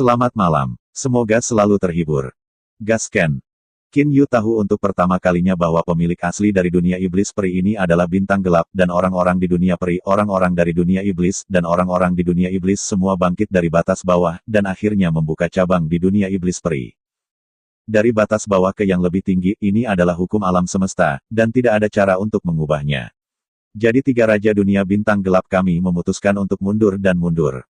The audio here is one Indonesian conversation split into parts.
Selamat malam. Semoga selalu terhibur. Gasken. Qin Yu tahu untuk pertama kalinya bahwa pemilik asli dari dunia iblis peri ini adalah bintang gelap dan orang-orang di dunia peri, orang-orang dari dunia iblis, dan orang-orang di dunia iblis semua bangkit dari batas bawah, dan akhirnya membuka cabang di dunia iblis peri. Dari batas bawah ke yang lebih tinggi, ini adalah hukum alam semesta, dan tidak ada cara untuk mengubahnya. Jadi tiga raja dunia bintang gelap kami memutuskan untuk mundur dan mundur.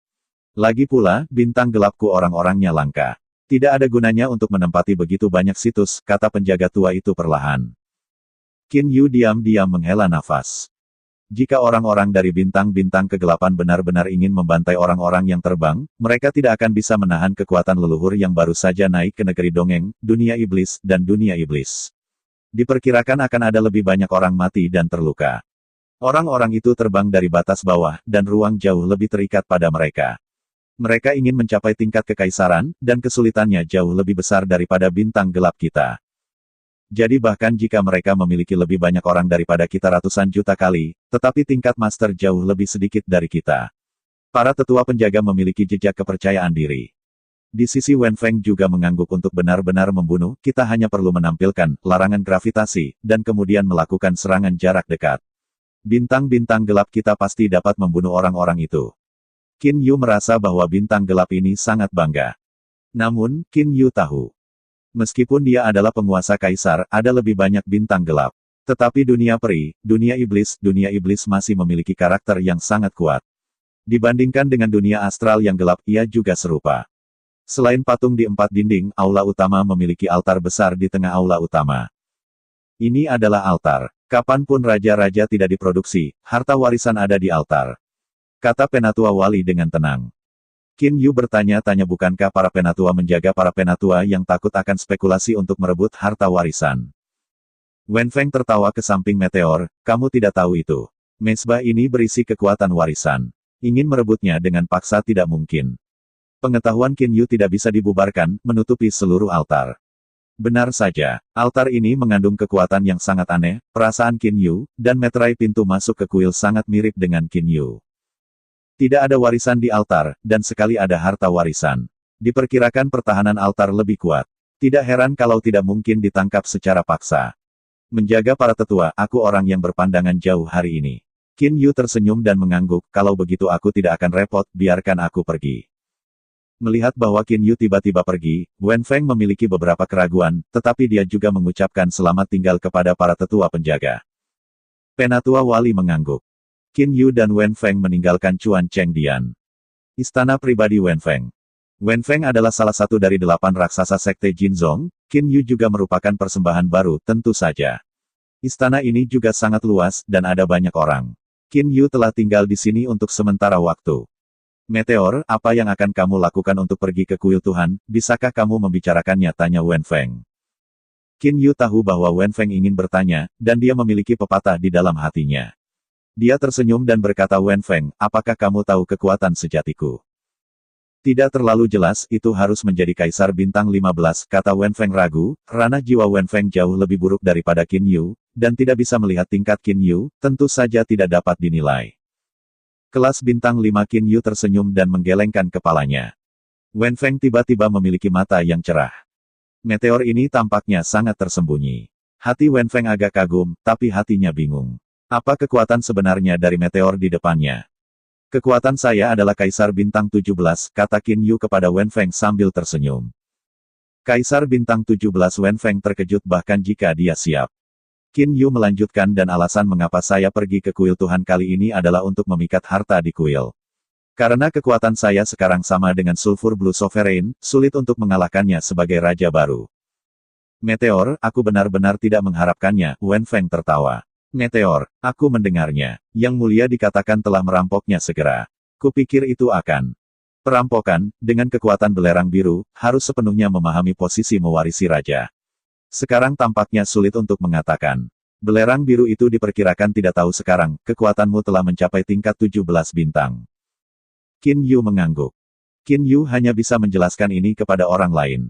Lagi pula, bintang gelapku orang-orangnya langka. Tidak ada gunanya untuk menempati begitu banyak situs, kata penjaga tua itu perlahan. Qin Yu diam-diam menghela nafas. Jika orang-orang dari bintang-bintang kegelapan benar-benar ingin membantai orang-orang yang terbang, mereka tidak akan bisa menahan kekuatan leluhur yang baru saja naik ke negeri dongeng, dunia iblis, dan dunia iblis. Diperkirakan akan ada lebih banyak orang mati dan terluka. Orang-orang itu terbang dari batas bawah, dan ruang jauh lebih terikat pada mereka. Mereka ingin mencapai tingkat kekaisaran, dan kesulitannya jauh lebih besar daripada bintang gelap kita. Jadi bahkan jika mereka memiliki lebih banyak orang daripada kita ratusan juta kali, tetapi tingkat master jauh lebih sedikit dari kita. Para tetua penjaga memiliki jejak kepercayaan diri. Di sisi Wen Feng juga mengangguk untuk benar-benar membunuh, kita hanya perlu menampilkan larangan gravitasi, dan kemudian melakukan serangan jarak dekat. Bintang-bintang gelap kita pasti dapat membunuh orang-orang itu. Qin Yu merasa bahwa bintang gelap ini sangat bangga. Namun, Qin Yu tahu. Meskipun dia adalah penguasa kaisar, ada lebih banyak bintang gelap. Tetapi dunia peri, dunia iblis masih memiliki karakter yang sangat kuat. Dibandingkan dengan dunia astral yang gelap, ia juga serupa. Selain patung di 4 dinding, aula utama memiliki altar besar di tengah aula utama. Ini adalah altar. Kapanpun raja-raja tidak diproduksi, harta warisan ada di altar. Kata penatua wali dengan tenang. Qin Yu bertanya-tanya bukankah para penatua menjaga para penatua yang takut akan spekulasi untuk merebut harta warisan. Wen Feng tertawa ke samping meteor, kamu tidak tahu itu. Mezbah ini berisi kekuatan warisan. Ingin merebutnya dengan paksa tidak mungkin. Pengetahuan Qin Yu tidak bisa dibubarkan, menutupi seluruh altar. Benar saja, altar ini mengandung kekuatan yang sangat aneh, perasaan Qin Yu, dan meterai pintu masuk ke kuil sangat mirip dengan Qin Yu. Tidak ada warisan di altar, dan sekali ada harta warisan. Diperkirakan pertahanan altar lebih kuat. Tidak heran kalau tidak mungkin ditangkap secara paksa. Menjaga para tetua, aku orang yang berpandangan jauh hari ini. Qin Yu tersenyum dan mengangguk, kalau begitu aku tidak akan repot, biarkan aku pergi. Melihat bahwa Qin Yu tiba-tiba pergi, Wen Feng memiliki beberapa keraguan, tetapi dia juga mengucapkan selamat tinggal kepada para tetua penjaga. Penatua wali mengangguk. Qin Yu dan Wen Feng meninggalkan Chuan Chengdian. Istana pribadi Wen Feng. Wen Feng adalah salah satu dari 8 raksasa sekte Jinzong, Qin Yu juga merupakan persembahan baru, tentu saja. Istana ini juga sangat luas, dan ada banyak orang. Qin Yu telah tinggal di sini untuk sementara waktu. Meteor, apa yang akan kamu lakukan untuk pergi ke kuil Tuhan, bisakah kamu membicarakannya, tanya Wen Feng. Qin Yu tahu bahwa Wen Feng ingin bertanya, dan dia memiliki pepatah di dalam hatinya. Dia tersenyum dan berkata, Wen Feng, apakah kamu tahu kekuatan sejatiku? Tidak terlalu jelas, itu harus menjadi kaisar bintang 15, kata Wen Feng ragu, ranah jiwa Wen Feng jauh lebih buruk daripada Qin Yu, dan tidak bisa melihat tingkat Qin Yu, tentu saja tidak dapat dinilai. Kelas bintang 5 Qin Yu tersenyum dan menggelengkan kepalanya. Wen Feng tiba-tiba memiliki mata yang cerah. Meteor ini tampaknya sangat tersembunyi. Hati Wen Feng agak kagum, tapi hatinya bingung. Apa kekuatan sebenarnya dari meteor di depannya? Kekuatan saya adalah Kaisar Bintang 17, kata Qin Yu kepada Wen Feng sambil tersenyum. Kaisar Bintang 17 Wen Feng terkejut bahkan jika dia siap. Qin Yu melanjutkan dan alasan mengapa saya pergi ke kuil Tuhan kali ini adalah untuk memikat harta di kuil. Karena kekuatan saya sekarang sama dengan Sulfur Blue Sovereign, sulit untuk mengalahkannya sebagai raja baru. Meteor, aku benar-benar tidak mengharapkannya, Wen Feng tertawa. Meteor, aku mendengarnya. Yang mulia dikatakan telah merampoknya segera. Kupikir itu akan. Perampokan, dengan kekuatan belerang biru, harus sepenuhnya memahami posisi mewarisi raja. Sekarang tampaknya sulit untuk mengatakan. Belerang biru itu diperkirakan tidak tahu sekarang, kekuatanmu telah mencapai tingkat 17 bintang. Qin Yu mengangguk. Qin Yu hanya bisa menjelaskan ini kepada orang lain.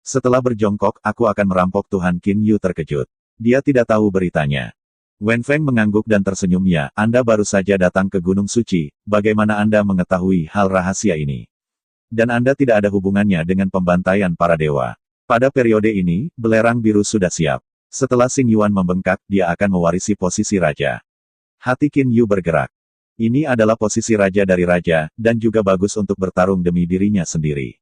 Setelah berjongkok, aku akan merampok Tuhan. Qin Yu terkejut. Dia tidak tahu beritanya. Wen Feng mengangguk dan tersenyum, ya, Anda baru saja datang ke Gunung Suci, bagaimana Anda mengetahui hal rahasia ini? Dan Anda tidak ada hubungannya dengan pembantaian para dewa. Pada periode ini, belerang biru sudah siap. Setelah Xing Yuan membengkak, dia akan mewarisi posisi raja. Hati Qin Yu bergerak. Ini adalah posisi raja dari raja, dan juga bagus untuk bertarung demi dirinya sendiri.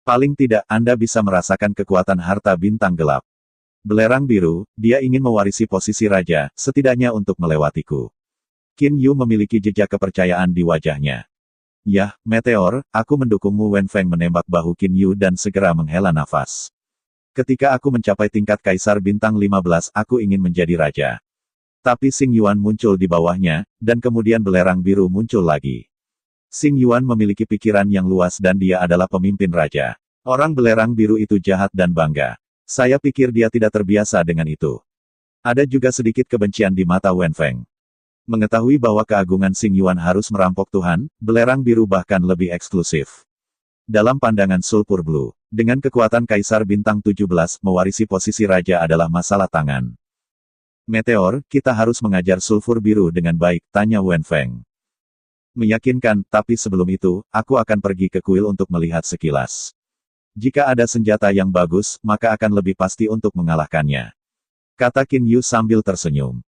Paling tidak, Anda bisa merasakan kekuatan harta bintang gelap. Belerang biru, dia ingin mewarisi posisi raja, setidaknya untuk melewatiku. Qin Yu memiliki jejak kepercayaan di wajahnya. Yah, Meteor, aku mendukungmu. Wen Feng menembak bahu Qin Yu dan segera menghela nafas. Ketika aku mencapai tingkat Kaisar Bintang 15, aku ingin menjadi raja. Tapi Xing Yuan muncul di bawahnya, dan kemudian belerang biru muncul lagi. Xing Yuan memiliki pikiran yang luas dan dia adalah pemimpin raja. Orang belerang biru itu jahat dan bangga. Saya pikir dia tidak terbiasa dengan itu. Ada juga sedikit kebencian di mata Wen Feng. Mengetahui bahwa keagungan Xing Yuan harus merampok Tuhan, belerang biru bahkan lebih eksklusif. Dalam pandangan Sulfur Blue, dengan kekuatan Kaisar Bintang 17, mewarisi posisi raja adalah masalah tangan. Meteor, kita harus mengajar Sulfur Biru dengan baik, tanya Wen Feng. Meyakinkan, tapi sebelum itu, aku akan pergi ke kuil untuk melihat sekilas. Jika ada senjata yang bagus, maka akan lebih pasti untuk mengalahkannya. Kata Qin Yu sambil tersenyum.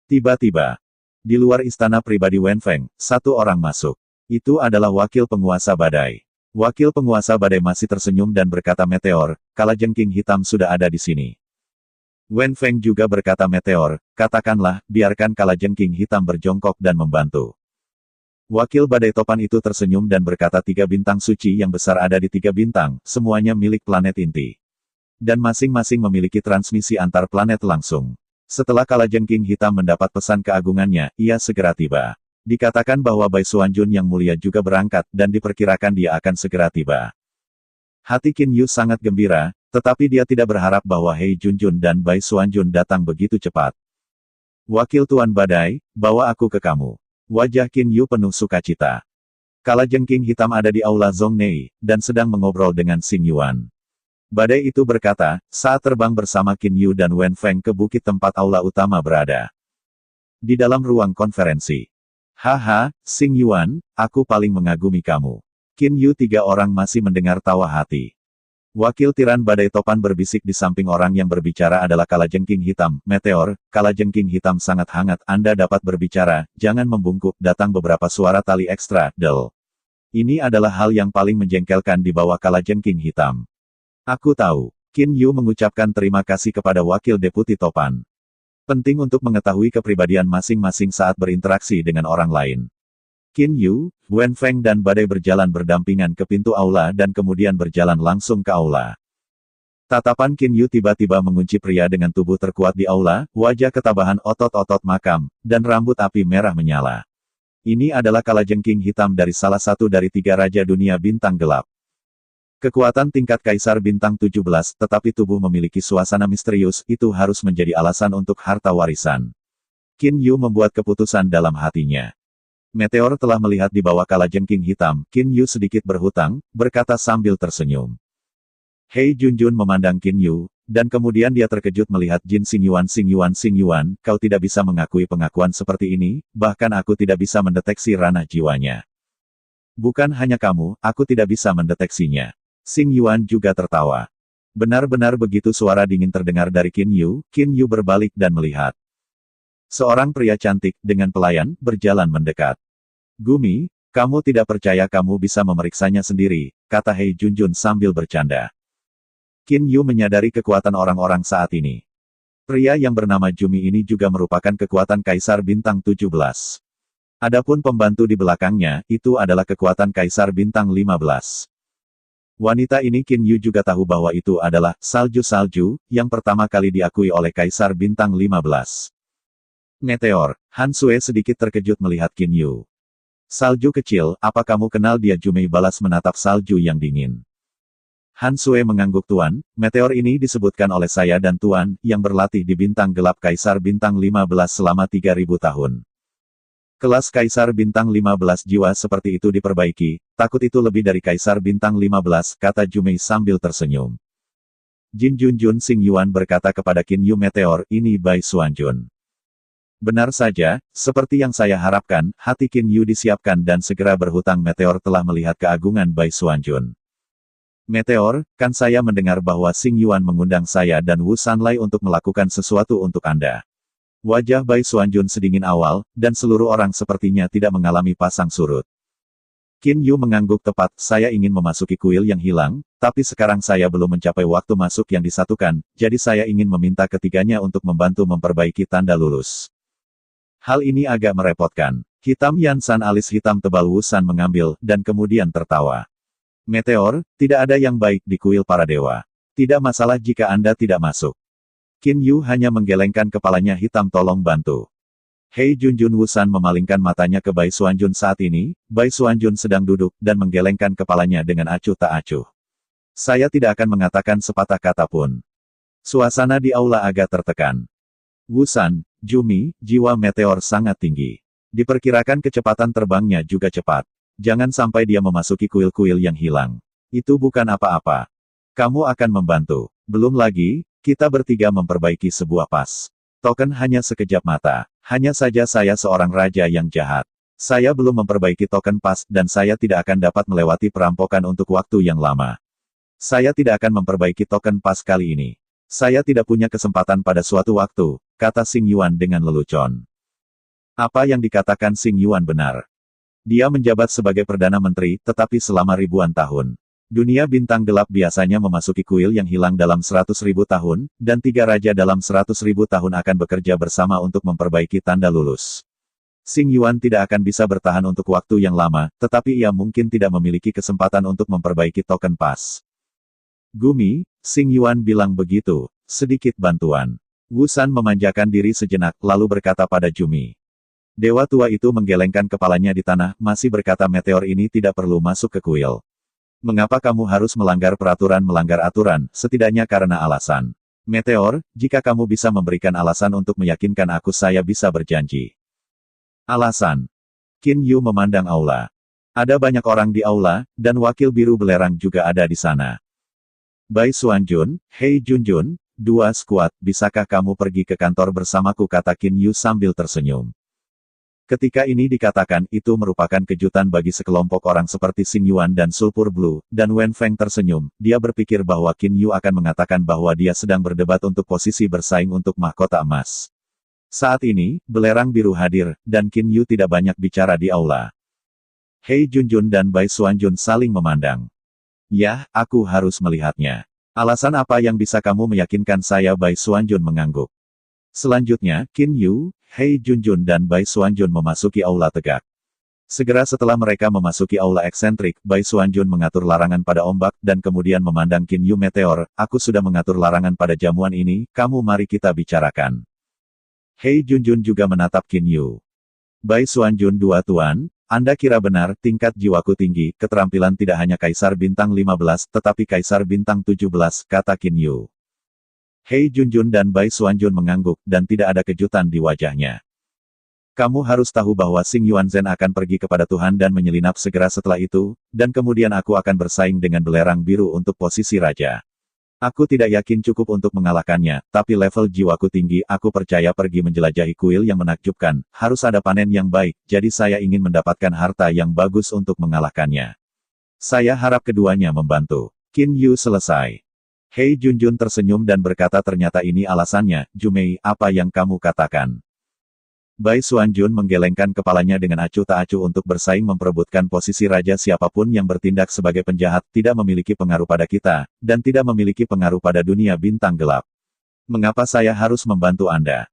Tiba-tiba, di luar istana pribadi Wen Feng, satu orang masuk. Itu adalah wakil penguasa badai. Wakil penguasa badai masih tersenyum dan berkata, Meteor, kalajengking hitam sudah ada di sini. Wen Feng juga berkata, Meteor, katakanlah, biarkan kalajengking hitam berjongkok dan membantu. Wakil badai topan itu tersenyum dan berkata, 3 bintang suci yang besar ada di 3 bintang, semuanya milik planet inti. Dan masing-masing memiliki transmisi antar planet langsung. Setelah kalajengking hitam mendapat pesan keagungannya, ia segera tiba. Dikatakan bahwa Bai Xuanjun yang mulia juga berangkat, dan diperkirakan dia akan segera tiba. Hati Qin Yu sangat gembira, tetapi dia tidak berharap bahwa Hei Junjun dan Bai Xuanjun datang begitu cepat. Wakil Tuan Badai, bawa aku ke kamu. Wajah Qin Yu penuh sukacita. Kalajengking hitam ada di aula Zongnei, dan sedang mengobrol dengan Xing Yuan. Badai itu berkata, saat terbang bersama Qin Yu dan Wen Feng ke bukit tempat aula utama berada. Di dalam ruang konferensi. Haha, Xing Yuan, aku paling mengagumi kamu. Qin Yu 3 orang masih mendengar tawa hati. Wakil tiran badai topan berbisik di samping orang yang berbicara adalah kalajengking hitam. Meteor, kalajengking hitam sangat hangat, Anda dapat berbicara, jangan membungkuk, datang beberapa suara tali ekstra, del. Ini adalah hal yang paling menjengkelkan di bawah kalajengking hitam. Aku tahu. Qin Yu mengucapkan terima kasih kepada wakil deputi topan. Penting untuk mengetahui kepribadian masing-masing saat berinteraksi dengan orang lain. Qin Yu, Wen Feng dan Badai berjalan berdampingan ke pintu aula dan kemudian berjalan langsung ke aula. Tatapan Qin Yu tiba-tiba mengunci pria dengan tubuh terkuat di aula, wajah ketabahan otot-otot makam, dan rambut api merah menyala. Ini adalah kalajengking hitam dari salah satu dari 3 raja dunia bintang gelap. Kekuatan tingkat Kaisar Bintang 17, tetapi tubuh memiliki suasana misterius, itu harus menjadi alasan untuk harta warisan. Qin Yu membuat keputusan dalam hatinya. Meteor telah melihat di bawah kalajengking hitam, Qin Yu sedikit berhutang, berkata sambil tersenyum. Hei Junjun memandang Qin Yu, dan kemudian dia terkejut melihat Jin Xing Yuan. Xing Yuan, kau tidak bisa mengakui pengakuan seperti ini, bahkan aku tidak bisa mendeteksi ranah jiwanya. Bukan hanya kamu, aku tidak bisa mendeteksinya. Xing Yuan juga tertawa. Benar-benar begitu suara dingin terdengar dari Qin Yu berbalik dan melihat. Seorang pria cantik, dengan pelayan, berjalan mendekat. Gumi, kamu tidak percaya kamu bisa memeriksanya sendiri, kata Hei Junjun sambil bercanda. Qin Yu menyadari kekuatan orang-orang saat ini. Pria yang bernama Jumi ini juga merupakan kekuatan Kaisar Bintang 17. Adapun pembantu di belakangnya, itu adalah kekuatan Kaisar Bintang 15. Wanita ini Qin Yu juga tahu bahwa itu adalah salju-salju, yang pertama kali diakui oleh Kaisar Bintang 15. Meteor, Han Sue sedikit terkejut melihat Qin Yu. Salju kecil, apa kamu kenal dia? Jumei balas menatap salju yang dingin. Han Sue mengangguk, Tuan, meteor ini disebutkan oleh saya dan Tuan, yang berlatih di bintang gelap Kaisar Bintang 15 selama 3000 tahun. Kelas Kaisar Bintang 15 jiwa seperti itu diperbaiki, takut itu lebih dari Kaisar Bintang 15, kata Jumei sambil tersenyum. Jin Junjun Xing Yuan berkata kepada Qin Yu, Meteor, ini Bai Xuanjun. Benar saja, seperti yang saya harapkan, hati Qin Yu disiapkan dan segera berhutang. Meteor telah melihat keagungan Bai Xuanjun. Meteor, kan saya mendengar bahwa Xing Yuan mengundang saya dan Wu Sanlai untuk melakukan sesuatu untuk Anda. Wajah Bai Xuanjun sedingin awal, dan seluruh orang sepertinya tidak mengalami pasang surut. Qin Yu mengangguk tepat, saya ingin memasuki kuil yang hilang, tapi sekarang saya belum mencapai waktu masuk yang disatukan, jadi saya ingin meminta ketiganya untuk membantu memperbaiki tanda lulus. Hal ini agak merepotkan. Hitam Yansan alis hitam tebal Wu San mengambil, dan kemudian tertawa. Meteor, tidak ada yang baik di kuil para dewa. Tidak masalah jika Anda tidak masuk. Qin Yu hanya menggelengkan kepalanya. Hitam tolong bantu. Hei Junjun. Wu San memalingkan matanya ke Bai Xuanjun saat ini, Bai Xuanjun sedang duduk dan menggelengkan kepalanya dengan acuh tak acuh. Saya tidak akan mengatakan sepatah kata pun. Suasana di aula agak tertekan. Wu San, Jumi, jiwa Meteor sangat tinggi. Diperkirakan kecepatan terbangnya juga cepat. Jangan sampai dia memasuki kuil-kuil yang hilang. Itu bukan apa-apa. Kamu akan membantu. Belum lagi, kita bertiga memperbaiki sebuah pas. Token hanya sekejap mata. Hanya saja saya seorang raja yang jahat. Saya belum memperbaiki token pas dan saya tidak akan dapat melewati perampokan untuk waktu yang lama. Saya tidak akan memperbaiki token pas kali ini. Saya tidak punya kesempatan pada suatu waktu, kata Xing Yuan dengan lelucon. Apa yang dikatakan Xing Yuan benar. Dia menjabat sebagai Perdana Menteri, tetapi selama ribuan tahun. Dunia bintang gelap biasanya memasuki kuil yang hilang dalam 100.000 tahun, dan 3 raja dalam 100.000 tahun akan bekerja bersama untuk memperbaiki tanda lulus. Xing Yuan tidak akan bisa bertahan untuk waktu yang lama, tetapi ia mungkin tidak memiliki kesempatan untuk memperbaiki token pas. Gumi, Xing Yuan bilang begitu, sedikit bantuan. Wu San memanjakan diri sejenak, lalu berkata pada Jumi. Dewa tua itu menggelengkan kepalanya di tanah, masih berkata Meteor ini tidak perlu masuk ke kuil. Mengapa kamu harus melanggar peraturan? Melanggar aturan, setidaknya karena alasan. Meteor, jika kamu bisa memberikan alasan untuk meyakinkan aku, saya bisa berjanji. Alasan. Qin Yu memandang aula. Ada banyak orang di aula, dan wakil biru belerang juga ada di sana. Bai Xuanjun, Hei Junjun, 2 skuad, bisakah kamu pergi ke kantor bersamaku, kata Qin Yu sambil tersenyum. Ketika ini dikatakan, itu merupakan kejutan bagi sekelompok orang seperti Xing Yuan dan Sulfur Blue, dan Wen Feng tersenyum. Dia berpikir bahwa Qin Yu akan mengatakan bahwa dia sedang berdebat untuk posisi bersaing untuk mahkota emas. Saat ini, belerang biru hadir, dan Qin Yu tidak banyak bicara di aula. Hei Junjun dan Bai Xuanjun saling memandang. Yah, aku harus melihatnya. Alasan apa yang bisa kamu meyakinkan saya? Bai Xuanjun mengangguk. Selanjutnya, Qin Yu, Hei Junjun dan Bai Xuanjun memasuki aula tegak. Segera setelah mereka memasuki aula eksentrik, Bai Xuanjun mengatur larangan pada ombak, dan kemudian memandang Qin Yu. Meteor, aku sudah mengatur larangan pada jamuan ini, kamu mari kita bicarakan. Hei Junjun juga menatap Qin Yu. Bai Xuanjun, 2 tuan, Anda kira benar, tingkat jiwaku tinggi, keterampilan tidak hanya Kaisar Bintang 15, tetapi Kaisar Bintang 17, kata Qin Yu. Hei Junjun dan Bai Xuanjun mengangguk, dan tidak ada kejutan di wajahnya. Kamu harus tahu bahwa Xing Yuan Zhen akan pergi kepada Tuhan dan menyelinap segera setelah itu, dan kemudian aku akan bersaing dengan belerang biru untuk posisi raja. Aku tidak yakin cukup untuk mengalahkannya, tapi level jiwaku tinggi, aku percaya pergi menjelajahi kuil yang menakjubkan, harus ada panen yang baik, jadi saya ingin mendapatkan harta yang bagus untuk mengalahkannya. Saya harap keduanya membantu. Qin Yu selesai. Hei Junjun tersenyum dan berkata ternyata ini alasannya, Jumei, apa yang kamu katakan? Bai Xuanjun menggelengkan kepalanya dengan acuh tak acuh untuk bersaing memperebutkan posisi raja. Siapapun yang bertindak sebagai penjahat tidak memiliki pengaruh pada kita, dan tidak memiliki pengaruh pada dunia bintang gelap. Mengapa saya harus membantu Anda?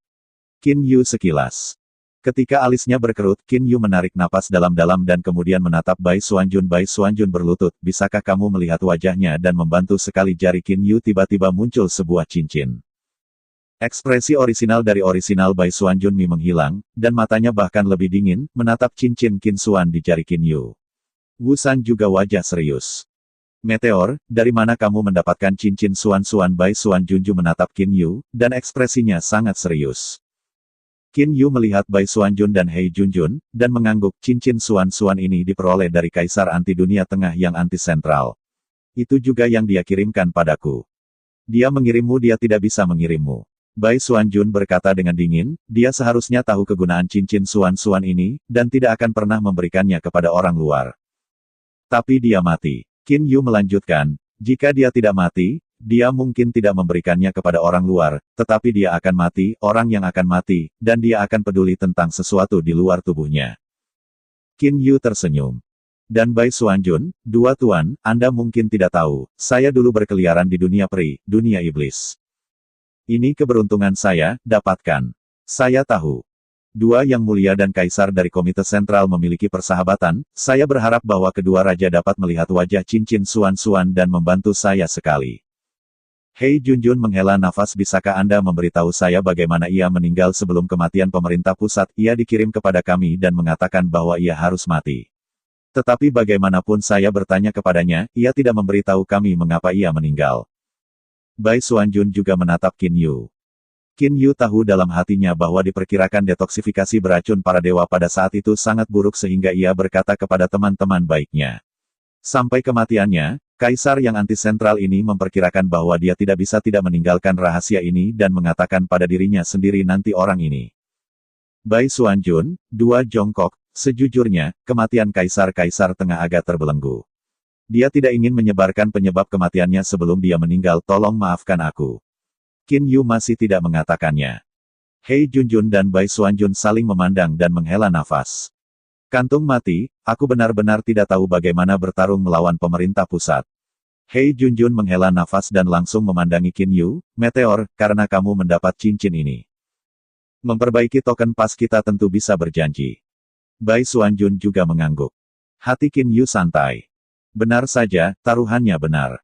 Qin Yu sekilas. Ketika alisnya berkerut, Qin Yu menarik napas dalam-dalam dan kemudian menatap Bai Xuanjun. Bai Xuanjun berlutut, bisakah kamu melihat wajahnya dan membantu sekali jari Qin Yu tiba-tiba muncul sebuah cincin. Ekspresi orisinal dari orisinal Bai Xuanjun menghilang, dan matanya bahkan lebih dingin, menatap cincin Qin Xuan di jari Qin Yu. Wu San juga wajah serius. Meteor, dari mana kamu mendapatkan cincin Xuan? Bai Xuanjun menatap Qin Yu, dan ekspresinya sangat serius. Qin Yu melihat Bai Xuanjun dan Hei Junjun, dan mengangguk, cincin Xuan ini diperoleh dari Kaisar Anti Dunia Tengah yang anti sentral. Itu juga yang dia kirimkan padaku. Dia mengirimmu, dia tidak bisa mengirimmu. Bai Xuanjun berkata dengan dingin, dia seharusnya tahu kegunaan cincin Xuan-Xuan ini, dan tidak akan pernah memberikannya kepada orang luar. Tapi dia mati. Qin Yu melanjutkan, jika dia tidak mati, dia mungkin tidak memberikannya kepada orang luar, tetapi dia akan mati, orang yang akan mati, dan dia akan peduli tentang sesuatu di luar tubuhnya. Qin Yu tersenyum. Dan Bai Xuanjun, dua tuan, Anda mungkin tidak tahu, saya dulu berkeliaran di dunia peri, dunia iblis. Ini keberuntungan saya, dapatkan. Saya tahu. Dua yang mulia dan kaisar dari Komite Sentral memiliki persahabatan, saya berharap bahwa kedua raja dapat melihat wajah cincin Xuan-Xuan dan membantu saya sekali. Hei Junjun menghela nafas, bisakah Anda memberitahu saya bagaimana ia meninggal sebelum kematian pemerintah pusat? Ia dikirim kepada kami dan mengatakan bahwa ia harus mati. Tetapi bagaimanapun saya bertanya kepadanya, ia tidak memberitahu kami mengapa ia meninggal. Bai Xuanjun juga menatap Qin Yu. Qin Yu tahu dalam hatinya bahwa diperkirakan detoksifikasi beracun para dewa pada saat itu sangat buruk sehingga ia berkata kepada teman-teman baiknya. Sampai kematiannya, kaisar yang anti-sentral ini memperkirakan bahwa dia tidak bisa tidak meninggalkan rahasia ini dan mengatakan pada dirinya sendiri nanti orang ini. Bai Xuanjun, dua jongkok. Sejujurnya, kematian kaisar-kaisar tengah agak terbelenggu. Dia tidak ingin menyebarkan penyebab kematiannya sebelum dia meninggal, tolong maafkan aku. Qin Yu masih tidak mengatakannya. Hei Junjun dan Bai Xuanjun saling memandang dan menghela nafas. Kantung mati, aku benar-benar tidak tahu bagaimana bertarung melawan pemerintah pusat. Hei Junjun menghela nafas dan langsung memandangi Qin Yu, Meteor, karena kamu mendapat cincin ini. Memperbaiki token pas kita tentu bisa berjanji. Bai Xuanjun juga mengangguk. Hati Qin Yu santai. Benar saja, taruhannya benar.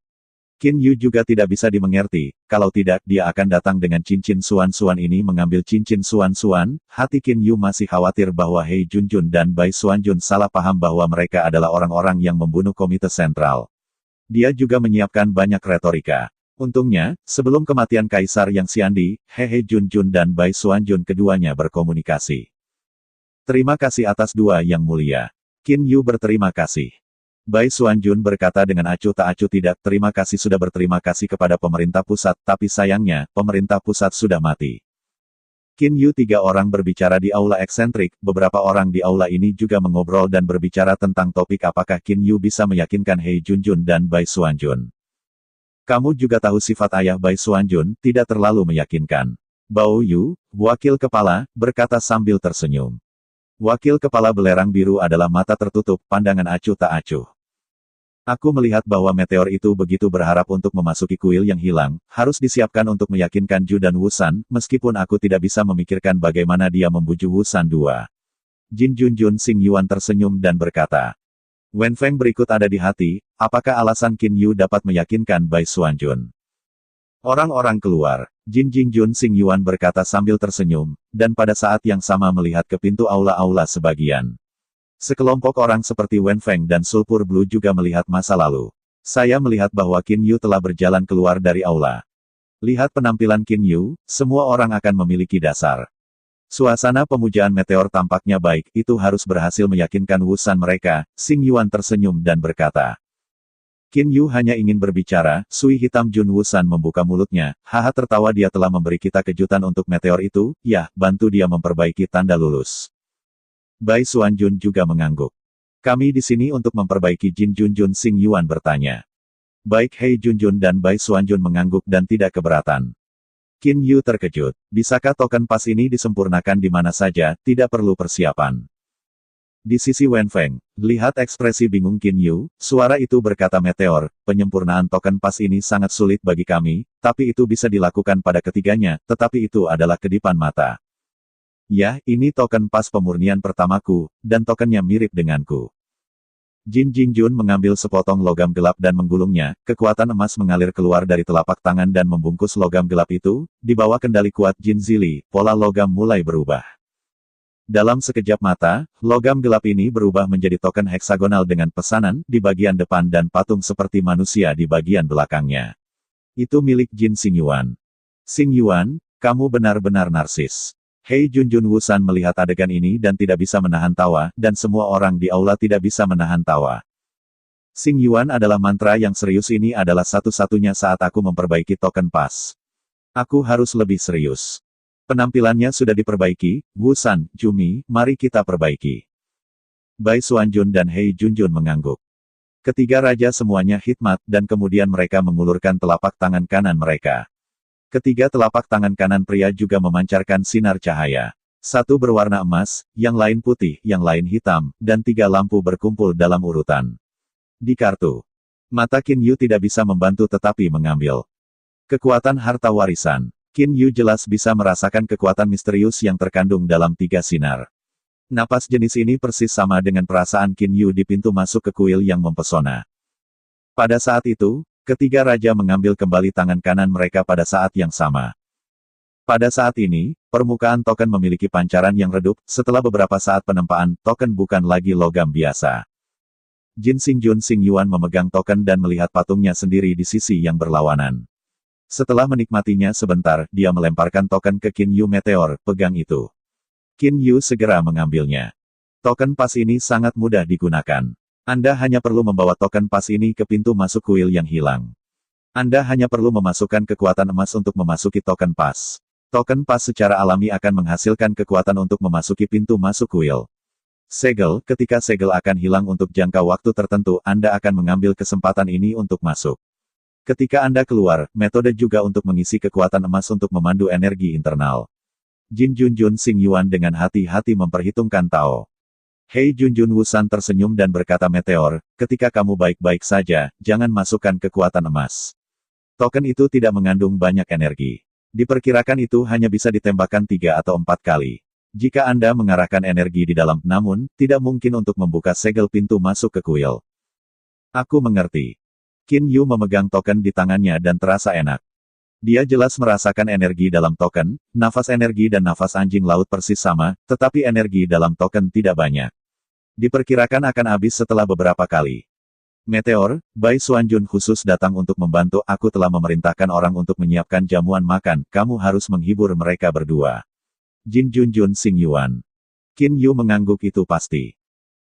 Qin Yu juga tidak bisa dimengerti, kalau tidak dia akan datang dengan cincin Xuan-Xuan ini mengambil cincin Xuan-Xuan. Hati Qin Yu masih khawatir bahwa Hei Junjun dan Bai Xuanjun salah paham bahwa mereka adalah orang-orang yang membunuh Komite Sentral. Dia juga menyiapkan banyak retorika. Untungnya, sebelum kematian Kaisar Yang Xiandi, Hei Junjun dan Bai Xuanjun keduanya berkomunikasi. Terima kasih atas dua yang mulia. Qin Yu berterima kasih. Bai Xuanjun berkata dengan acuh tak acuh, tidak, terima kasih sudah berterima kasih kepada pemerintah pusat, tapi sayangnya, pemerintah pusat sudah mati. Qin Yu, tiga orang berbicara di aula eksentrik, beberapa orang di aula ini juga mengobrol dan berbicara tentang topik apakah Qin Yu bisa meyakinkan Hei Junjun dan Bai Xuanjun. Kamu juga tahu sifat ayah Bai Xuanjun, tidak terlalu meyakinkan. Bao Yu, wakil kepala, berkata sambil tersenyum. Wakil kepala belerang biru adalah mata tertutup, pandangan acuh tak acuh. Aku melihat bahwa meteor itu begitu berharap untuk memasuki kuil yang hilang, harus disiapkan untuk meyakinkan Ju dan Wusan, meskipun aku tidak bisa memikirkan bagaimana dia membujuk Wusan II. Jin Junjun Xing Yuan tersenyum dan berkata. Wen Feng berikut ada di hati, apakah alasan Qin Yu dapat meyakinkan Bai Xuanjun? Orang-orang keluar. Jin Jingjun Xing Yuan berkata sambil tersenyum, dan pada saat yang sama melihat ke pintu aula-aula sebagian. Sekelompok orang seperti Wen Feng dan Sulfur Blue juga melihat masa lalu. Saya melihat bahwa Qin Yu telah berjalan keluar dari aula. Lihat penampilan Qin Yu, semua orang akan memiliki dasar. Suasana pemujaan meteor tampaknya baik, itu harus berhasil meyakinkan Wusan mereka. Xing Yuan tersenyum dan berkata. Qin Yu hanya ingin berbicara, Sui hitam Jun Wusan membuka mulutnya, haha tertawa, dia telah memberi kita kejutan untuk meteor itu, ya, bantu dia memperbaiki tanda lulus. Bai Xuanjun juga mengangguk. Kami di sini untuk memperbaiki. Jin Junjun Xing Yuan bertanya. Baik, Hei Junjun dan Bai Xuanjun mengangguk dan tidak keberatan. Qin Yu terkejut, bisakah token pas ini disempurnakan di mana saja, tidak perlu persiapan. Di sisi Wen Feng, lihat ekspresi bingung Qin Yu, suara itu berkata meteor, penyempurnaan token pas ini sangat sulit bagi kami, tapi itu bisa dilakukan pada ketiganya, tetapi itu adalah kedipan mata. Ya, ini token pas pemurnian pertamaku, dan tokennya mirip denganku. Jin Jingjun mengambil sepotong logam gelap dan menggulungnya, kekuatan emas mengalir keluar dari telapak tangan dan membungkus logam gelap itu, di bawah kendali kuat Jin Zili, pola logam mulai berubah. Dalam sekejap mata, logam gelap ini berubah menjadi token heksagonal dengan pesanan di bagian depan dan patung seperti manusia di bagian belakangnya. Itu milik Jin Xing Yuan. Xing Yuan, kamu benar-benar narsis. Hei Junjun Wusan melihat adegan ini dan tidak bisa menahan tawa, dan semua orang di aula tidak bisa menahan tawa. Xing Yuan adalah mantra yang serius, ini adalah satu-satunya saat aku memperbaiki token pas. Aku harus lebih serius. Penampilannya sudah diperbaiki, Wusan, Jumi, mari kita perbaiki. Bai Xuanjun dan Hei Junjun mengangguk. Ketiga raja semuanya hikmat dan kemudian mereka mengulurkan telapak tangan kanan mereka. Ketiga telapak tangan kanan pria juga memancarkan sinar cahaya. Satu berwarna emas, yang lain putih, yang lain hitam, dan tiga lampu berkumpul dalam urutan. Di kartu. Mata Qin Yu tidak bisa membantu tetapi mengambil. Kekuatan harta warisan. Qin Yu jelas bisa merasakan kekuatan misterius yang terkandung dalam tiga sinar. Napas jenis ini persis sama dengan perasaan Qin Yu di pintu masuk ke kuil yang mempesona. Pada saat itu, ketiga raja mengambil kembali tangan kanan mereka pada saat yang sama. Pada saat ini, permukaan token memiliki pancaran yang redup, setelah beberapa saat penempaan, token bukan lagi logam biasa. Jin Xingjun Xingyuan memegang token dan melihat patungnya sendiri di sisi yang berlawanan. Setelah menikmatinya sebentar, dia melemparkan token ke Qin Yu Meteor, pegang itu. Qin Yu segera mengambilnya. Token pas ini sangat mudah digunakan. Anda hanya perlu membawa token pas ini ke pintu masuk kuil yang hilang. Anda hanya perlu memasukkan kekuatan emas untuk memasuki token pas. Token pas secara alami akan menghasilkan kekuatan untuk memasuki pintu masuk kuil. Segel, ketika segel akan hilang untuk jangka waktu tertentu, Anda akan mengambil kesempatan ini untuk masuk. Ketika Anda keluar, metode juga untuk mengisi kekuatan emas untuk memandu energi internal. Jin Junjun Xingyuan dengan hati-hati memperhitungkan Tao. Hei Junjun Wusan tersenyum dan berkata Meteor, ketika kamu baik-baik saja, jangan masukkan kekuatan emas. Token itu tidak mengandung banyak energi. Diperkirakan itu hanya bisa ditembakkan 3 atau 4 kali. Jika Anda mengarahkan energi di dalam, namun, tidak mungkin untuk membuka segel pintu masuk ke kuil. Aku mengerti. Qin Yu memegang token di tangannya dan terasa enak. Dia jelas merasakan energi dalam token, nafas energi dan nafas anjing laut persis sama, tetapi energi dalam token tidak banyak. Diperkirakan akan habis setelah beberapa kali. Meteor, Bai Xuanjun khusus datang untuk membantu. Aku telah memerintahkan orang untuk menyiapkan jamuan makan, kamu harus menghibur mereka berdua. Jin Junjun Xingyuan. Qin Yu mengangguk itu pasti.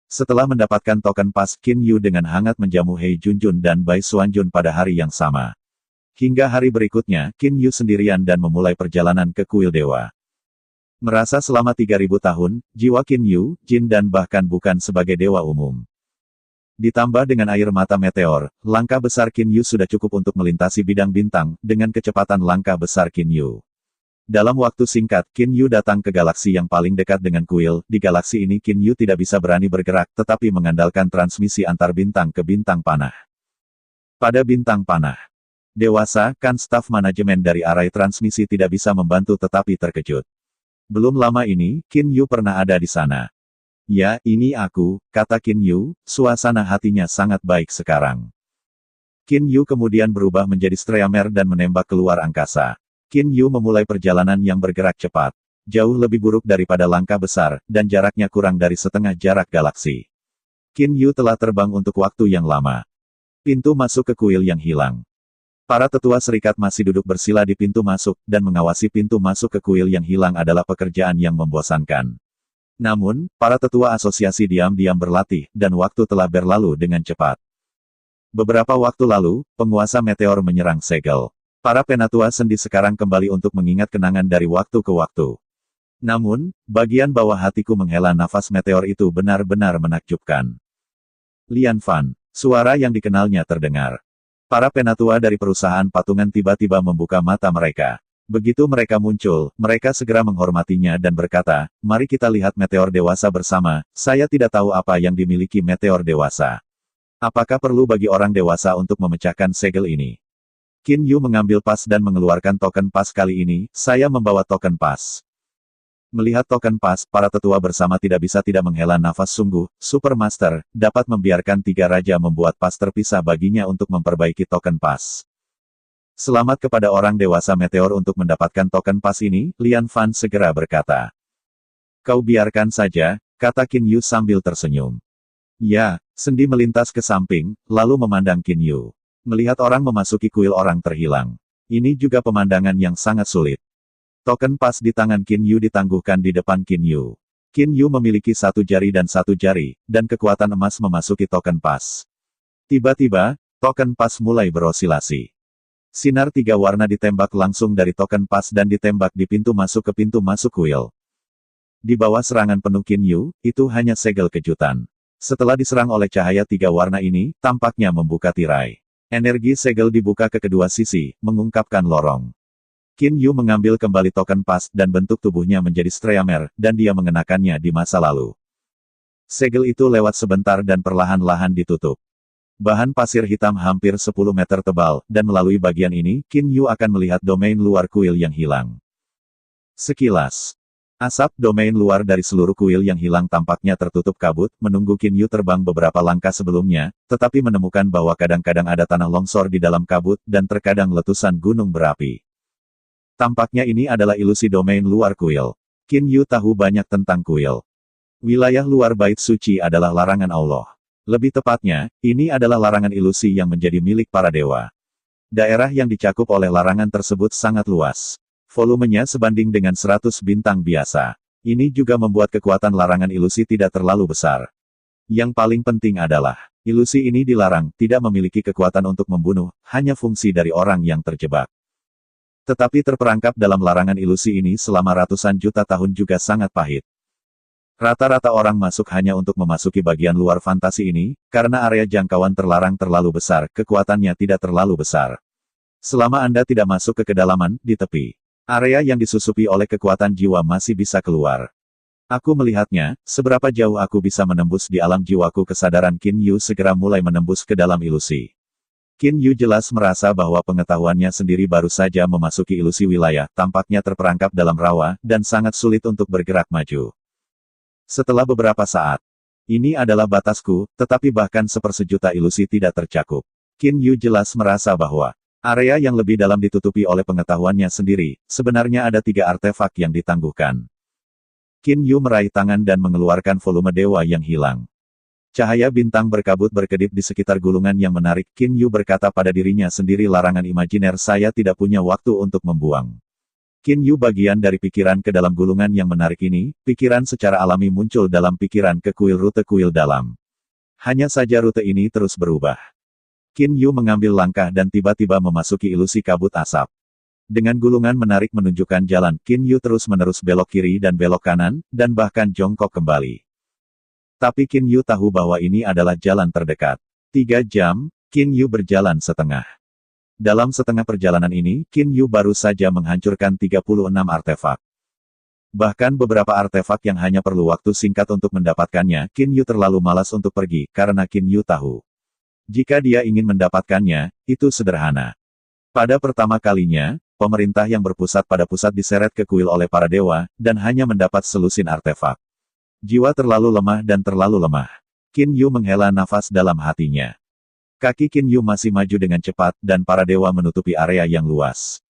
Setelah mendapatkan token pas, Qin Yu dengan hangat menjamu Hei Junjun dan Bai Xuanjun pada hari yang sama. Hingga hari berikutnya, Qin Yu sendirian dan memulai perjalanan ke kuil dewa. Merasa selama 3000 tahun, jiwa Qin Yu, jin dan bahkan bukan sebagai dewa umum. Ditambah dengan air mata meteor, langkah besar Qin Yu sudah cukup untuk melintasi bidang bintang, dengan kecepatan langkah besar Qin Yu. Dalam waktu singkat, Qin Yu datang ke galaksi yang paling dekat dengan kuil. Di galaksi ini Qin Yu tidak bisa berani bergerak, tetapi mengandalkan transmisi antar bintang ke bintang panah. Pada bintang panah, dewasa, kan staf manajemen dari arai transmisi tidak bisa membantu tetapi terkejut. Belum lama ini, Qin Yu pernah ada di sana. Ya, ini aku, kata Qin Yu, suasana hatinya sangat baik sekarang. Qin Yu kemudian berubah menjadi Streamer dan menembak keluar angkasa. Qin Yu memulai perjalanan yang bergerak cepat. Jauh lebih buruk daripada langkah besar, dan jaraknya kurang dari setengah jarak galaksi. Qin Yu telah terbang untuk waktu yang lama. Pintu masuk ke kuil yang hilang. Para tetua serikat masih duduk bersila di pintu masuk, dan mengawasi pintu masuk ke kuil yang hilang adalah pekerjaan yang membosankan. Namun, para tetua asosiasi diam-diam berlatih, dan waktu telah berlalu dengan cepat. Beberapa waktu lalu, penguasa meteor menyerang segel. Para penatua sendi sekarang kembali untuk mengingat kenangan dari waktu ke waktu. Namun, bagian bawah hatiku menghela nafas meteor itu benar-benar menakjubkan. Lian Fan, suara yang dikenalnya terdengar. Para penatua dari perusahaan patungan tiba-tiba membuka mata mereka. Begitu mereka muncul, mereka segera menghormatinya dan berkata, mari kita lihat meteor dewasa bersama. Saya tidak tahu apa yang dimiliki meteor dewasa. Apakah perlu bagi orang dewasa untuk memecahkan segel ini? Qin Yu mengambil pas dan mengeluarkan token pas kali ini. Saya membawa token pas. Melihat token pas, para tetua bersama tidak bisa tidak menghela nafas sungguh. Super Master, dapat membiarkan 3 raja membuat pas terpisah baginya untuk memperbaiki token pas. Selamat kepada orang dewasa meteor untuk mendapatkan token pas ini, Lian Fan segera berkata. Kau biarkan saja, kata Qin Yu sambil tersenyum. Ya, sendi melintas ke samping, lalu memandang Qin Yu. Melihat orang memasuki kuil orang terhilang. Ini juga pemandangan yang sangat sulit. Token pas di tangan Qin Yu ditangguhkan di depan Qin Yu. Qin Yu memiliki 1 jari dan 1 jari, dan kekuatan emas memasuki token pas. Tiba-tiba, token pas mulai berosilasi. Sinar 3 warna ditembak langsung dari token pas dan ditembak di pintu masuk kuil. Di bawah serangan penuh Qin Yu, itu hanya segel kejutan. Setelah diserang oleh cahaya 3 warna ini, tampaknya membuka tirai. Energi segel dibuka ke kedua sisi, mengungkapkan lorong. Qin Yu mengambil kembali token pas dan bentuk tubuhnya menjadi streamer, dan dia mengenakannya di masa lalu. Segel itu lewat sebentar dan perlahan-lahan ditutup. Bahan pasir hitam hampir 10 meter tebal, dan melalui bagian ini, Qin Yu akan melihat domain luar kuil yang hilang. Sekilas, asap domain luar dari seluruh kuil yang hilang tampaknya tertutup kabut, menunggu Qin Yu terbang beberapa langkah sebelumnya, tetapi menemukan bahwa kadang-kadang ada tanah longsor di dalam kabut dan terkadang letusan gunung berapi. Tampaknya ini adalah ilusi domain luar kuil. Qin Yu tahu banyak tentang kuil. Wilayah luar bait suci adalah larangan Allah. Lebih tepatnya, ini adalah larangan ilusi yang menjadi milik para dewa. Daerah yang dicakup oleh larangan tersebut sangat luas. Volumenya sebanding dengan 100 bintang biasa. Ini juga membuat kekuatan larangan ilusi tidak terlalu besar. Yang paling penting adalah, ilusi ini dilarang, tidak memiliki kekuatan untuk membunuh, hanya fungsi dari orang yang terjebak. Tetapi terperangkap dalam larangan ilusi ini selama ratusan juta tahun juga sangat pahit. Rata-rata orang masuk hanya untuk memasuki bagian luar fantasi ini, karena area jangkauan terlarang terlalu besar, kekuatannya tidak terlalu besar. Selama Anda tidak masuk ke kedalaman, di tepi, area yang disusupi oleh kekuatan jiwa masih bisa keluar. Aku melihatnya, seberapa jauh aku bisa menembus di alam jiwaku. Kesadaran Qin Yu segera mulai menembus ke dalam ilusi. Qin Yu jelas merasa bahwa pengetahuannya sendiri baru saja memasuki ilusi wilayah, tampaknya terperangkap dalam rawa, dan sangat sulit untuk bergerak maju. Setelah beberapa saat, ini adalah batasku, tetapi bahkan sepersejuta ilusi tidak tercakup. Qin Yu jelas merasa bahwa area yang lebih dalam ditutupi oleh pengetahuannya sendiri. Sebenarnya ada 3 artefak yang ditangguhkan. Qin Yu meraih tangan dan mengeluarkan volume dewa yang hilang. Cahaya bintang berkabut berkedip di sekitar gulungan yang menarik. Qin Yu berkata pada dirinya sendiri, larangan imajiner saya tidak punya waktu untuk membuang. Qin Yu bagian dari pikiran ke dalam gulungan yang menarik ini, pikiran secara alami muncul dalam pikiran ke rute kuil dalam. Hanya saja rute ini terus berubah. Qin Yu mengambil langkah dan tiba-tiba memasuki ilusi kabut asap. Dengan gulungan menarik menunjukkan jalan, Qin Yu terus-menerus belok kiri dan belok kanan, dan bahkan jongkok kembali. Tapi Qin Yu tahu bahwa ini adalah jalan terdekat. 3 jam, Qin Yu berjalan setengah. Dalam setengah perjalanan ini, Qin Yu baru saja menghancurkan 36 artefak. Bahkan beberapa artefak yang hanya perlu waktu singkat untuk mendapatkannya, Qin Yu terlalu malas untuk pergi, karena Qin Yu tahu. Jika dia ingin mendapatkannya, itu sederhana. Pada pertama kalinya, pemerintah yang berpusat pada pusat diseret ke kuil oleh para dewa, dan hanya mendapat selusin artefak. Jiwa terlalu lemah dan terlalu lemah. Qin Yu menghela nafas dalam hatinya. Kaki Qin Yu masih maju dengan cepat, dan para dewa menutupi area yang luas.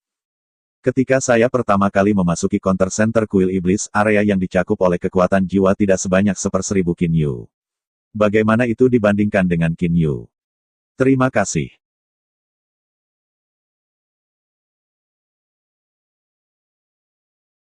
Ketika saya pertama kali memasuki counter center kuil iblis, area yang dicakup oleh kekuatan jiwa tidak sebanyak 1/1000 Qin Yu. Bagaimana itu dibandingkan dengan Qin Yu? Terima kasih.